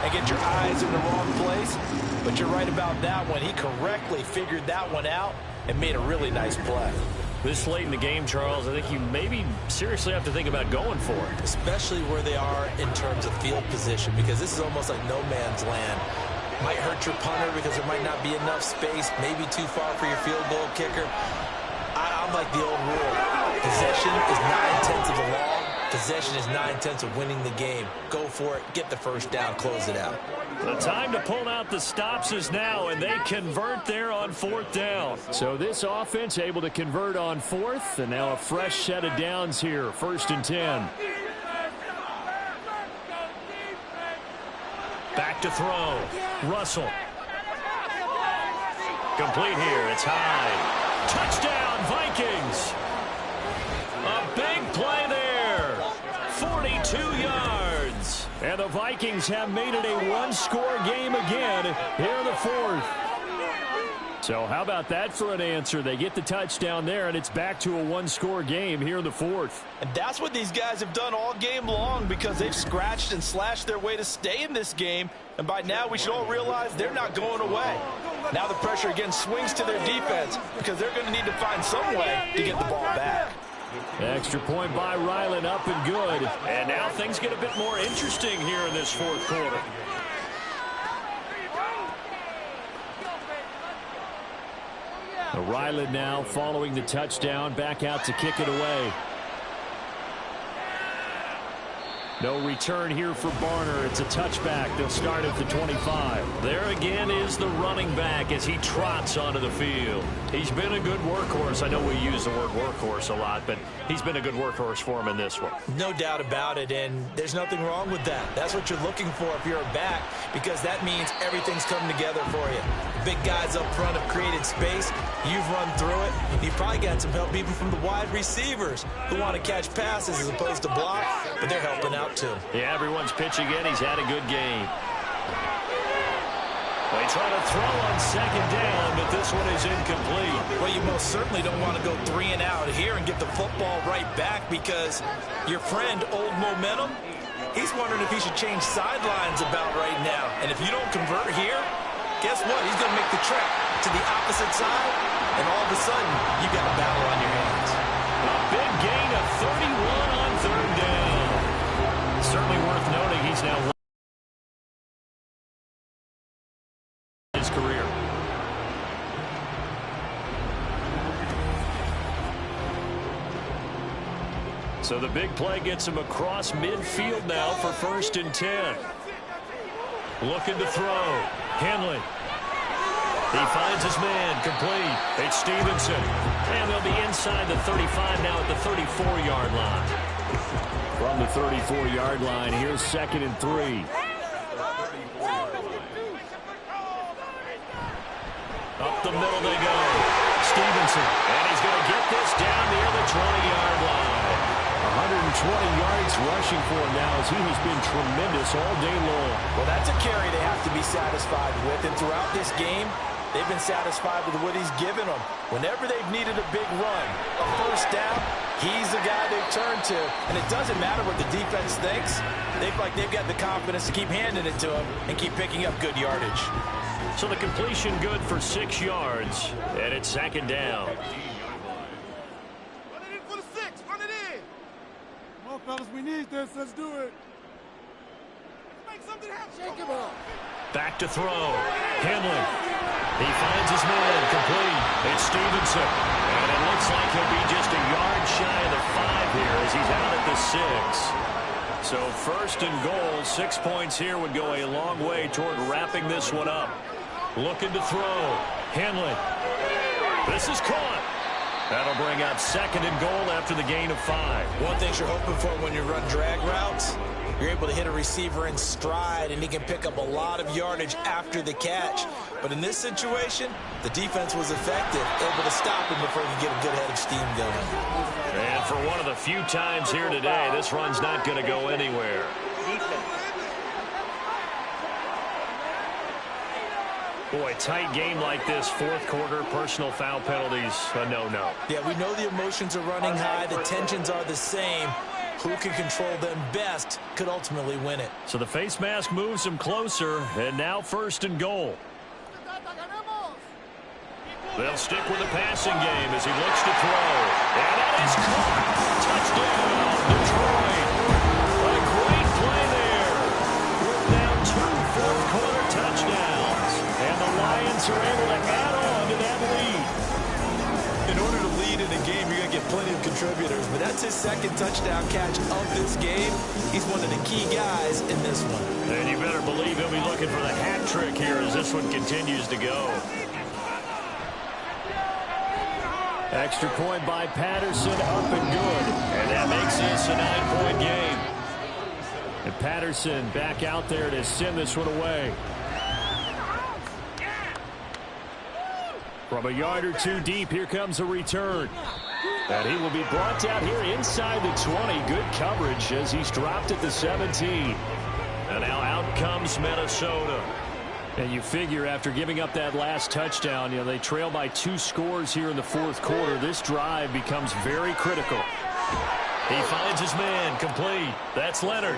and get your eyes in the wrong place. But you're right about that one. He correctly figured that one out and made a really nice play.
This late in the game, Charles, I think you maybe seriously have to think about going for it.
Especially where they are in terms of field position, because this is almost like no man's land. Might hurt your punter because there might not be enough space, maybe too far for your field goal kicker. I'm like the old rule. Possession is 9/10 of the law. Possession is 9/10 of winning the game. Go for it, get the first down, close it out.
The time to pull out the stops is now, and they convert there on 4th down.
So this offense able to convert on 4th, and now a fresh set of downs here, 1st and 10.
Back to throw. Russell. Complete here. It's high. Touchdown, Vikings. A big play there. 42 yards.
And the Vikings have made it a one-score game again here in the 4th. So how about that for an answer? They get the touchdown there, and it's back to a one-score game here in the 4th.
And that's what these guys have done all game long because they've scratched and slashed their way to stay in this game. And by now, we should all realize they're not going away. Now the pressure again swings to their defense because they're going to need to find some way to get the ball back.
Extra point by Ryland, up and good.
And now things get a bit more interesting here in this 4th quarter.
Ryland now following the touchdown, back out to kick it away. No return here for Barner. It's a touchback. They'll start at the 25.
There again is the running back as he trots onto the field. He's been a good workhorse. I know we use the word workhorse a lot, but he's been a good workhorse for him in this one.
No doubt about it, and there's nothing wrong with that. That's what you're looking for if you're a back, because that means everything's coming together for you. Big guys up front have created space. You've run through it. You've probably got some help even from the wide receivers who want to catch passes as opposed to block, but they're helping out too.
Yeah, everyone's pitching in. He's had a good game. They try to throw on 2nd down, but this one is incomplete.
Well, you most certainly don't want to go 3 and out here and get the football right back because your friend, Old Momentum, he's wondering if he should change sidelines about right now. And if you don't convert here, guess what? He's going to make the trek to the opposite side, and all of a sudden, you got a battle on your hands.
A big gain of 31 on 3rd down. Certainly worth noting he's now his career. So the big play gets him across midfield now for 1st and 10. Looking to throw. Henley. He finds his man, complete. It's Stevenson. And they'll be inside the 35 now at the 34-yard line.
From the 34-yard line, here's 2nd and 3.
Up the middle they go. Stevenson. And he's going to get this down near the 20-yard line.
120 yards rushing for him now as he has been tremendous all day long.
Well, that's a carry they have to be satisfied with. And throughout this game, they've been satisfied with what he's given them. Whenever they've needed a big run, a first down, he's the guy they've turned to. And it doesn't matter what the defense thinks. They've got the confidence to keep handing it to him and keep picking up good yardage.
So the completion good for 6 yards. And it's 2nd down.
Run it in for the 6. Run it in. Come on, fellas. We need this. Let's do it. Let's make something happen. Shake him up.
Back to throw. Henley. He finds his man, complete. It's Stevenson. And it looks like he'll be just a yard shy of the 5 here as he's out at the 6. So first and goal, 6 points here would go a long way toward wrapping this one up. Looking to throw. Henley. This is caught. That'll bring up second and goal after the gain of 5.
One thing you're hoping for when you run drag routes, you're able to hit a receiver in stride, and he can pick up a lot of yardage after the catch. But in this situation, the defense was effective, able to stop him before he could get a good head of steam going.
And for one of the few times here today, this run's not going to go anywhere. Boy, tight game like this, fourth quarter, personal foul penalties, a no-no.
Yeah, we know the emotions are running high, the tensions are the same. Who can control them best could ultimately win it.
So the face mask moves him closer, and now first and goal. They'll stick with the passing game as he looks to throw. And that is caught. Touchdown, Detroit. A great play there. We're down 2 fourth-quarter touchdowns. And the Lions are able to add on to that lead.
In order to lead in a game, you're going to get plenty of contributors, but that's his second touchdown catch of this game. He's one of the key guys in this one.
And you better believe he'll be looking for the hat trick here as this one continues to go.
Extra point by Patterson, up and good.
And that makes this a 9-point game.
And Patterson back out there to send this one away. From a yard or two deep, here comes a return. And he will be brought down here inside the 20. Good coverage as he's dropped at the 17.
And now out comes Minnesota.
And you figure after giving up that last touchdown, you know, they trail by 2 scores here in the fourth quarter. This drive becomes very critical.
He finds his man, complete. That's Leonard.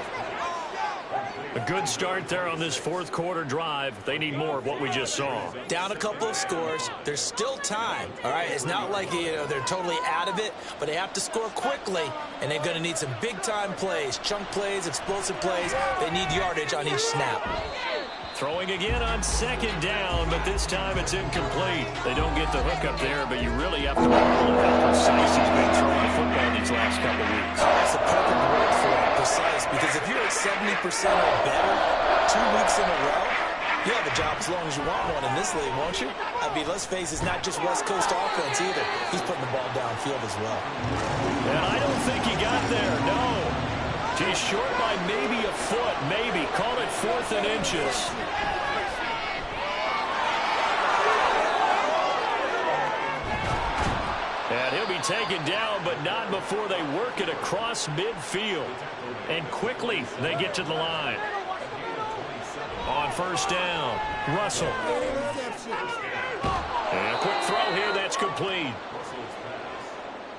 A good start there on this fourth quarter drive. They need more of what we just saw.
Down a couple of scores. There's still time. All right, it's not like they're totally out of it, but they have to score quickly, and they're going to need some big-time plays, chunk plays, explosive plays. They need yardage on each snap.
Throwing again on second down, but this time it's incomplete. They don't get the hook up there, but you really have to marvel at how precise he's been throwing the football these last couple of weeks.
That's a perfect word for it, precise, because if you're at 70% or better 2 weeks in a row, you have a job as long as you want one in this league, won't you? I mean, let's face it, it's not just West Coast offense either. He's putting the ball downfield as well.
And I don't think he got there, no. He's short by maybe a foot, maybe. Call it 4th and inches. And he'll be taken down, but not before they work it across midfield. And quickly, they get to the line. On first down, Russell. And a quick throw here, that's complete.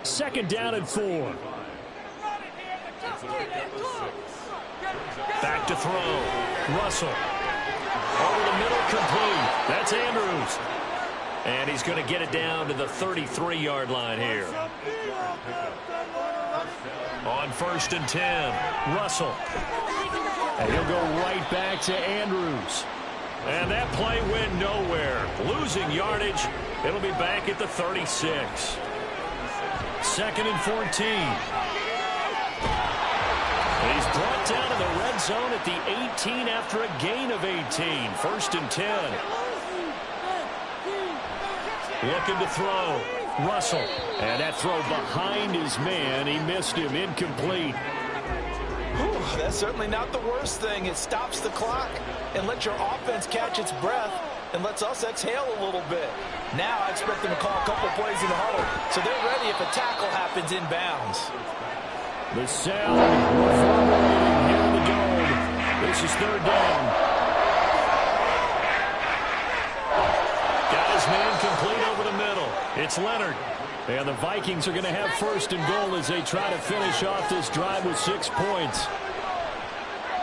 Second down and 4.
Back to throw. Russell. Over the middle, complete. That's Andrews. And he's going to get it down to the 33-yard line here. On first and 10, Russell.
And he'll go right back to Andrews.
And that play went nowhere. Losing yardage. It'll be back at the 36. Second and 14. He's brought down in the red zone at the 18 after a gain of 18. First and 10. Looking to throw. Russell. And that throw behind his man. He missed him. Incomplete.
Whew, that's certainly not the worst thing. It stops the clock and lets your offense catch its breath and lets us exhale a little bit. Now I expect them to call a couple plays in the huddle so they're ready if a tackle happens inbounds.
The sound reverberating here in the dome. This is third down.
Got his man complete over the middle. It's Leonard.
And the Vikings are going to have first and goal as they try to finish off this drive with 6 points.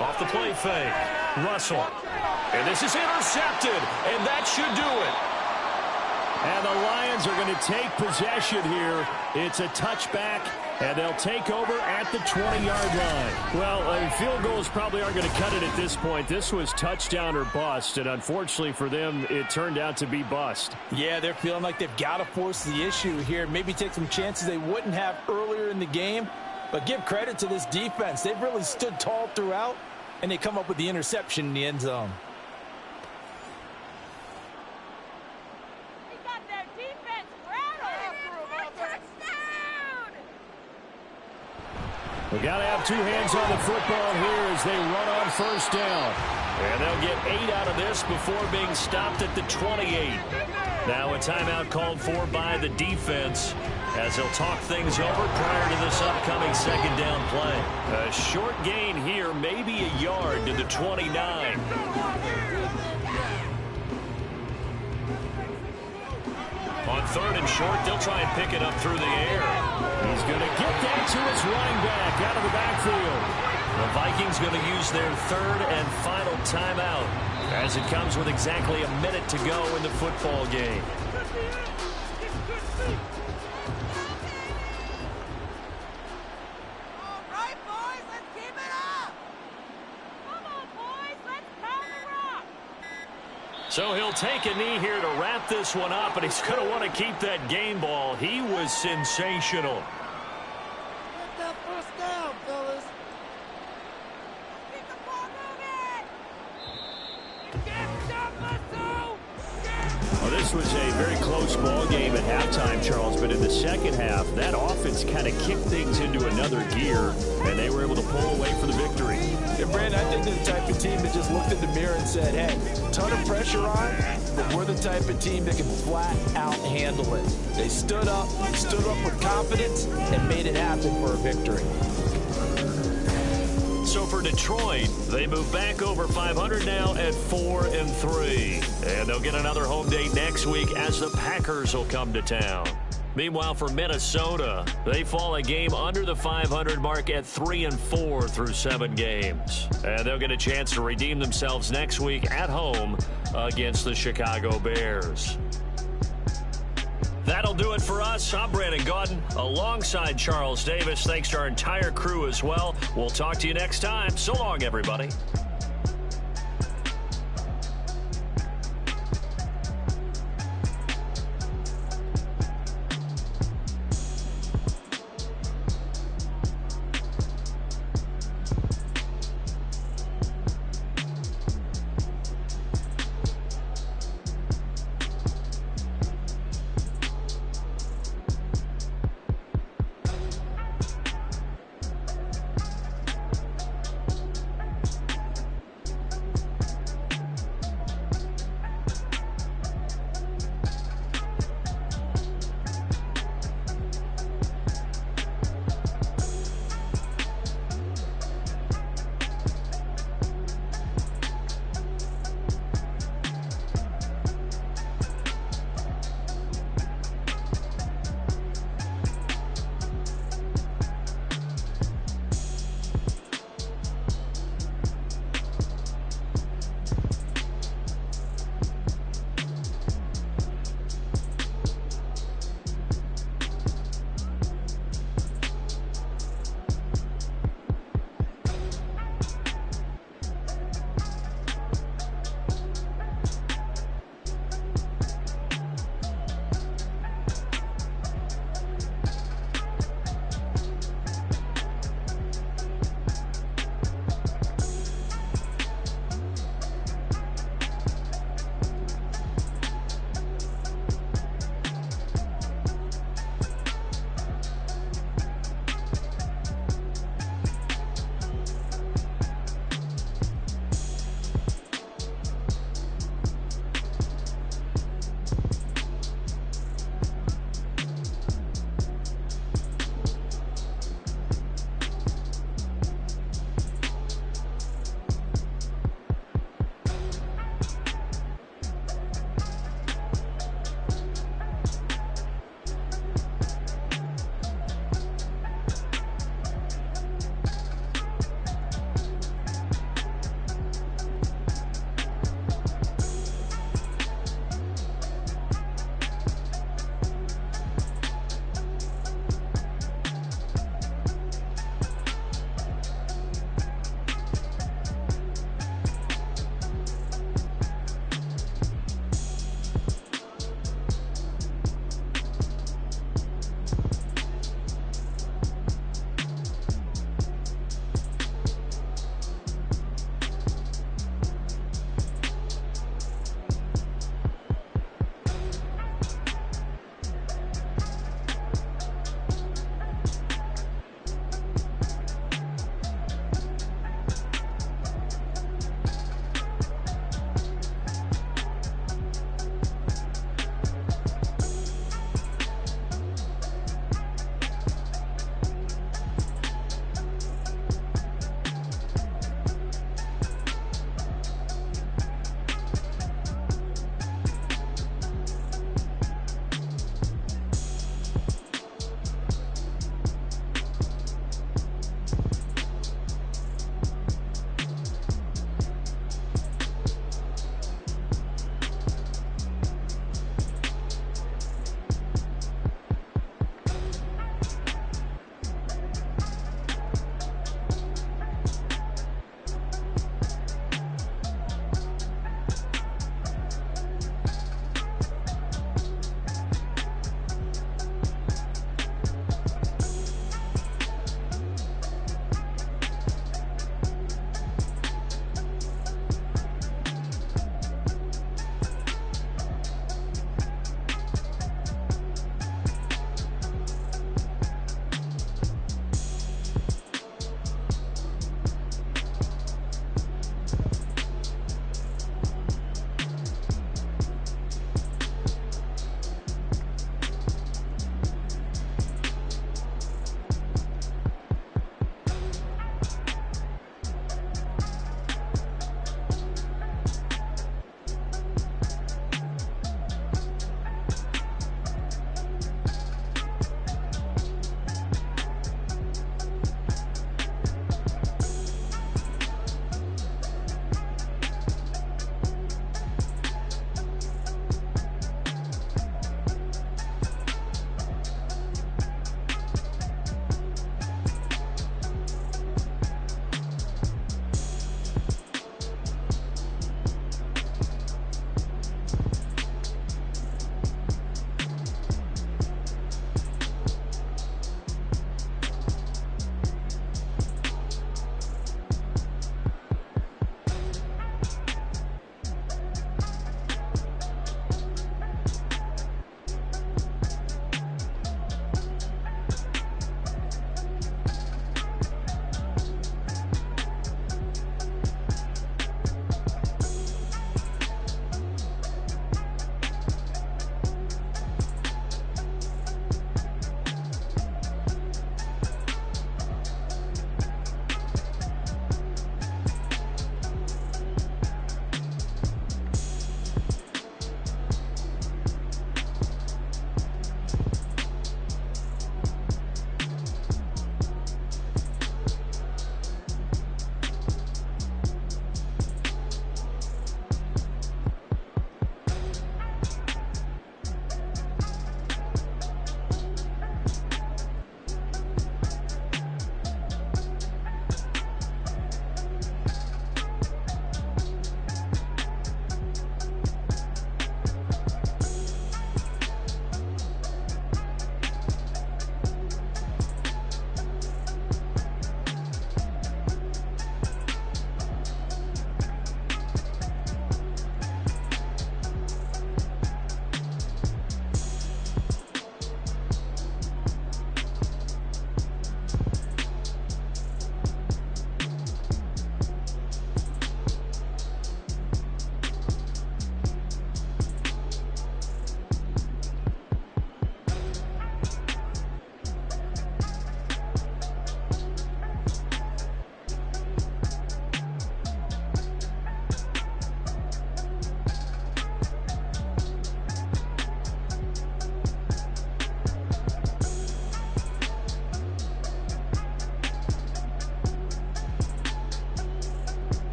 Off the play fake. Russell. And this is intercepted. And that should do it.
And the Lions are going to take possession here. It's a touchback, and they'll take over at the 20-yard line. Well, field goals probably aren't going to cut it at this point. This was touchdown or bust, and unfortunately for them, it turned out to be bust.
Yeah, they're feeling like they've got to force the issue here. Maybe take some chances they wouldn't have earlier in the game. But give credit to this defense. They've really stood tall throughout, and they come up with the interception in the end zone.
We got to have two hands on the football here as they run on first down. And they'll get 8 out of this before being stopped at the 28. Now a timeout called for by the defense as they'll talk things over prior to this upcoming second down play. A short gain here, maybe a yard to the 29. On third and short, they'll try and pick it up through the air. He's going to get that to his running back out of the backfield. The Vikings going to use their third and final timeout as it comes with exactly a minute to go in the football game. So he'll take a knee here to wrap this one up, and he's going to want to keep that game ball. He was sensational.
Get that first down, fellas. Keep the ball moving.
Well, this was a very close ball game at halftime, Charles, but in the second half, that offense kind of kicked things into another gear, and they were able to pull away for the victory.
And Brandon, I think they're the type of team that just looked in the mirror and said, hey, ton of pressure on, but we're the type of team that can flat out handle it. They stood up with confidence, and made it happen for a victory.
So for Detroit, they move back over 500 now at 4-3. And they'll get another home date next week as the Packers will come to town. Meanwhile, for Minnesota, they fall a game under the 500 mark at 3-4 through 7 games. And they'll get a chance to redeem themselves next week at home against the Chicago Bears. That'll do it for us. I'm Brandon Gaudin alongside Charles Davis. Thanks to our entire crew as well. We'll talk to you next time. So long, everybody.